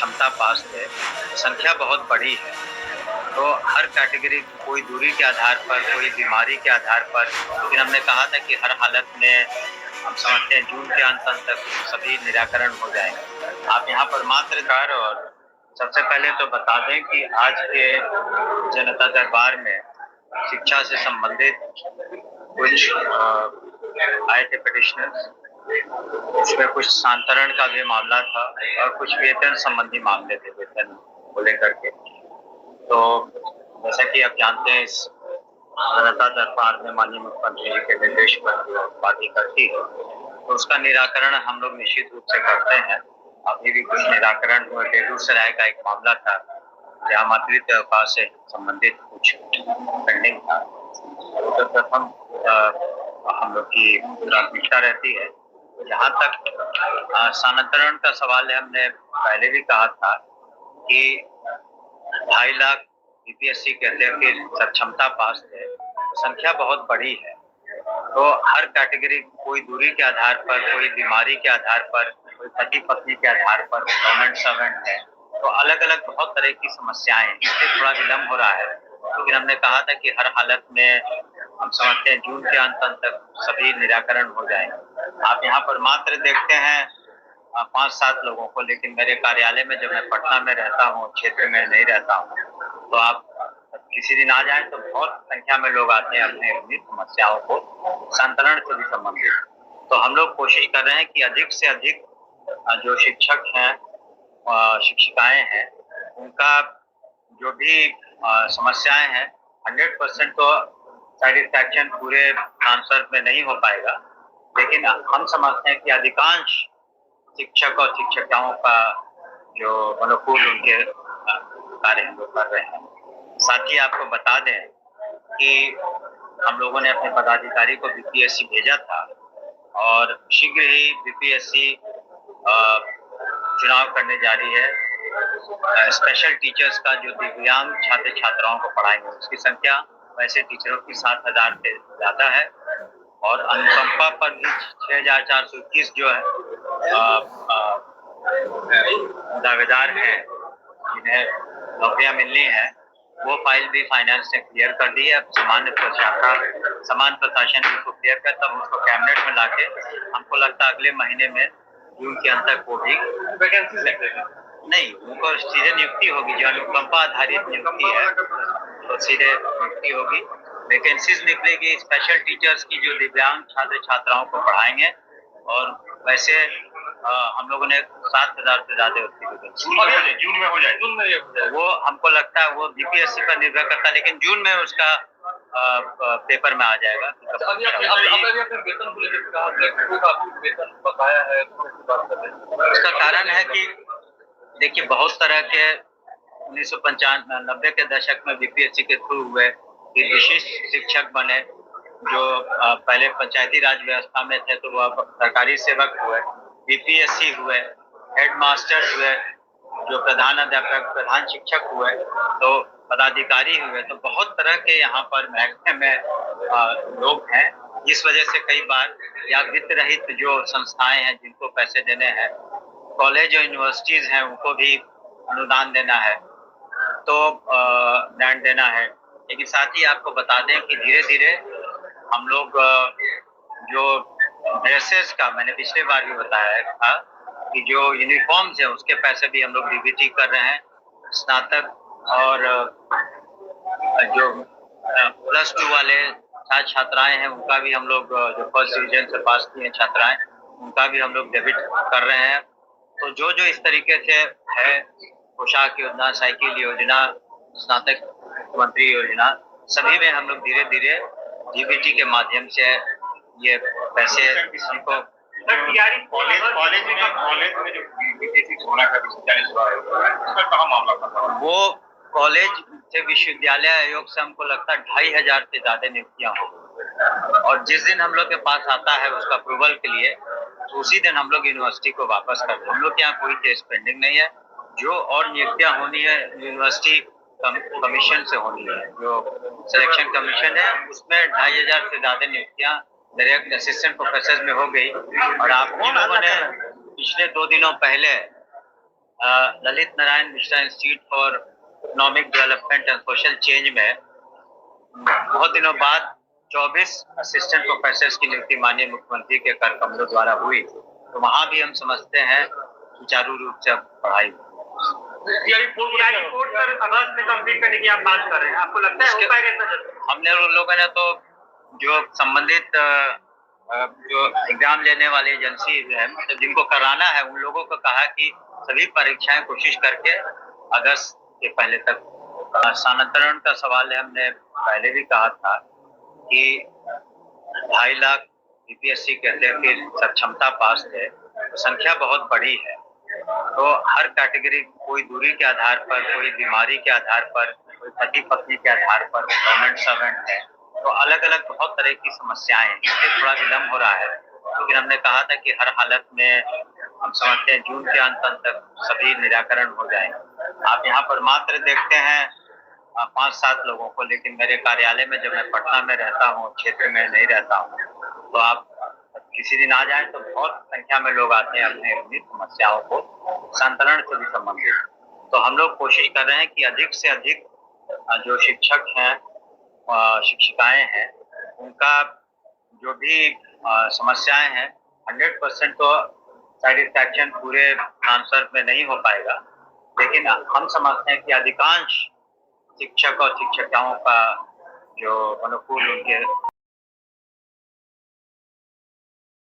क्षमता पास थे, संख्या बहुत बड़ी है। तो हर कैटेगरी, कोई दूरी के आधार पर, कोई बीमारी के आधार पर, लेकिन हमने कहा था कि हर हालत में हम समझते हैं जून के अंत तक सभी निराकरण हो जाएंगे। आप यहाँ पर मात्र कर, और सबसे पहले तो बता दें कि आज के जनता दरबार में शिक्षा से संबंधित कुछ आए थे पिटिशनर्स। इसमें कुछ स्थानांतरण का भी मामला था और कुछ वेतन संबंधी मामले थे, वेतन को लेकर के। तो जैसा कि आप जानते हैं, इस जनता दरबार में माननीय मुख्यमंत्री जी के निर्देश पर जो पार्टी करती है, तो उसका निराकरण हम लोग निश्चित रूप से करते हैं। अभी भी कुछ निराकरण हुआ। बेगूसराय का एक मामला था जहाँ मातृत्व अवकाश से संबंधित कुछ पेंडिंग था, तो प्रथम हम लोग की प्राथमिकता रहती है। जहाँ तक स्थानांतरण का सवाल है, हमने पहले भी कहा था कि 2.5 लाख बीपीएससी के अध्यक्ष की सक्षमता पास थे, संख्या बहुत बड़ी है। तो हर कैटेगरी, कोई दूरी के आधार पर, कोई बीमारी के आधार पर, कोई पति पत्नी के आधार पर, गवर्नमेंट सर्वेंट है, तो अलग अलग बहुत तरह की समस्याएं हैं, इसलिए थोड़ा विलम्ब हो रहा है। लेकिन हमने कहा था कि हर हालत में हम समझते हैं जून के अंत तक सभी निराकरण हो जाएंगे। आप यहाँ पर मात्र देखते हैं 5-7 लोगों को, लेकिन मेरे कार्यालय में जब मैं पटना में रहता हूँ, क्षेत्र में नहीं रहता हूँ, तो आप किसी दिन आ जाएं तो बहुत संख्या में लोग आते हैं अपने अपनी समस्याओं को संतरण से भी संबंधित। तो हम लोग कोशिश कर रहे हैं कि अधिक से अधिक जो शिक्षक हैं, शिक्षिकाएं हैं, उनका जो भी समस्याएं हैं, 100% तो सेटिस्फैक्शन पूरे ट्रांसफर में नहीं हो पाएगा, लेकिन हम समझते हैं कि अधिकांश शिक्षक और शिक्षिकाओं का जो अनुकूल उनके कार्य हम लोग कर रहे हैं। साथ ही आपको बता दें कि हम लोगों ने अपने पदाधिकारी को बीपीएससी भेजा था और शीघ्र ही बीपीएससी चुनाव करने जा रही है। स्पेशल टीचर्स का जो दिव्यांग छात्र छात्राओं को पढ़ाएंगे, उसकी संख्या वैसे टीचरों की 7,000 से ज्यादा है, और अनुकंपा पर भी 6,421 जो है दावेदार हैं जिन्हें नौकरियां मिलनी है, वो फाइल भी फाइनेंस ने क्लियर कर दी है। अब समान प्रशासन भी उसको क्लियर कर, तब उसको कैबिनेट में लाके हमको लगता है अगले महीने में जून के अंत तक वो भी वैकेंसी नहीं, उनको सीधे नियुक्ति होगी। जो अनुकंपा आधारित नियुक्ति है तो सीधे नियुक्ति होगी, वैकेंसीज निकलेगी स्पेशल टीचर्स की जो दिव्यांग छात्र छात्राओं को पढ़ाएंगे। और वैसे हम लोगों ने 7,000 से ज्यादा उसकी वैकेंसी जून में हो जाए। वो हमको लगता है वो बीपीएससी पर निर्भर करता है, लेकिन जून में उसका पेपर में आ जाएगा। उसका कारण है कि देखिए, बहुत तरह के 1995-90 के दशक में बीपीएससी के थ्रू हुए विशिष्ट शिक्षक बने, जो पहले पंचायती राज व्यवस्था में थे तो वह सरकारी सेवक हुए, बीपीएससी हुए, हेडमास्टर हुए, जो प्रधान अध्यापक, प्रधान शिक्षक हुए, तो पदाधिकारी हुए। तो बहुत तरह के यहाँ पर महकमे में लोग हैं। इस वजह से कई बार या वित्त रहित जो संस्थाएं हैं जिनको पैसे देने हैं, कॉलेज और यूनिवर्सिटीज हैं, उनको भी अनुदान देना है, तो ग्रांट देना है। लेकिन साथ ही आपको बता दें कि धीरे धीरे हम लोग जो ड्रेसेस का, मैंने पिछले बार भी बताया था कि जो यूनिफॉर्म्स है उसके पैसे भी हम लोग डीबीटी कर रहे हैं। स्नातक और जो +2 वाले छात्र छात्राएं हैं, उनका भी हम लोग, जो फर्स्ट डिवीजन से पास किए हैं छात्राएं, उनका भी हम लोग डेबिट कर रहे हैं। तो जो जो इस तरीके से है, पोशाक योजना, साइकिल योजना, स्नातक मंत्री योजना, सभी में हम लोग धीरे धीरे डीबीटी के माध्यम से ये पैसे हमको कॉलेज में जो बीपीएससी होना का उसका कहाँ मामला था? वो कॉलेज से विश्वविद्यालय आयोग से हमको लगता है 2,500 से ज्यादा नियुक्तियां हो गई, और जिस दिन हम लोग के पास आता है उसका अप्रूवल के लिए, तो उसी दिन हम लोग यूनिवर्सिटी को वापस करते हैं। हम लोग के यहाँ कोई केस पेंडिंग नहीं है। जो और नियुक्तियां होनी है यूनिवर्सिटी कमीशन से होनी है, जो सिलेक्शन कमीशन है, उसमें 2,500 से ज्यादा नियुक्तियां डायरेक्ट असिस्टेंट प्रोफेसर में हो गई। और आप लोगों ने पिछले 2 दिनों पहले Lalit Narayan Mishra institute for economic development and social change में बहुत दिनों बाद 24 असिस्टेंट प्रोफेसर की नियुक्ति माननीय मुख्यमंत्री के कर कमलों द्वारा हुई, तो वहाँ भी हम समझते हैं सुचारू रूप से पढ़ाई रिपोर्ट सर अगस्त में कंप्लीट करने की आप बात कर रहे हैं, आपको लगता है हो पाएगा इतना जल्दी? हमने लोगों ने तो जो संबंधित जो एग्जाम लेने वाली एजेंसी है, मतलब जिनको कराना है, उन लोगों को कहा कि सभी परीक्षाएं कोशिश करके अगस्त के पहले तक। स्थानांतरण का सवाल है, हमने पहले भी कहा था कि 2.5 लाख बीपीएससी कहते हैं कि सक्षमता पास है, तो संख्या बहुत बड़ी है। तो हर कैटेगरी, कोई दूरी के आधार पर, कोई बीमारी के आधार पर, कोई पति पत्नी के आधार पर, गवर्नमेंट सर्वेंट है, तो अलग अलग बहुत तरह की समस्याएं हैं, इसलिए थोड़ा विलम्ब हो रहा है। लेकिन हमने कहा था कि हर हालत में हम समझते हैं जून के अंत तक सभी निराकरण हो जाएंगे। आप यहाँ पर मात्र देखते हैं 5-7 लोगों को, लेकिन मेरे कार्यालय में जब मैं पटना में रहता हूँ, क्षेत्र में नहीं रहता हूँ, तो आप किसी दिन आ जाएं तो बहुत संख्या में लोग आते हैं अपनी अपनी समस्याओं को संतरण से भी संबंधित। तो हम लोग कोशिश कर रहे हैं कि अधिक से अधिक जो शिक्षक हैं, शिक्षिकाएं हैं, उनका जो भी समस्याएं हैं 100% तो सेटिस्फैक्शन पूरे आंसर में नहीं हो पाएगा, लेकिन हम समझते हैं कि अधिकांश शिक्षक और शिक्षिकाओं का जो अनुकूल उनके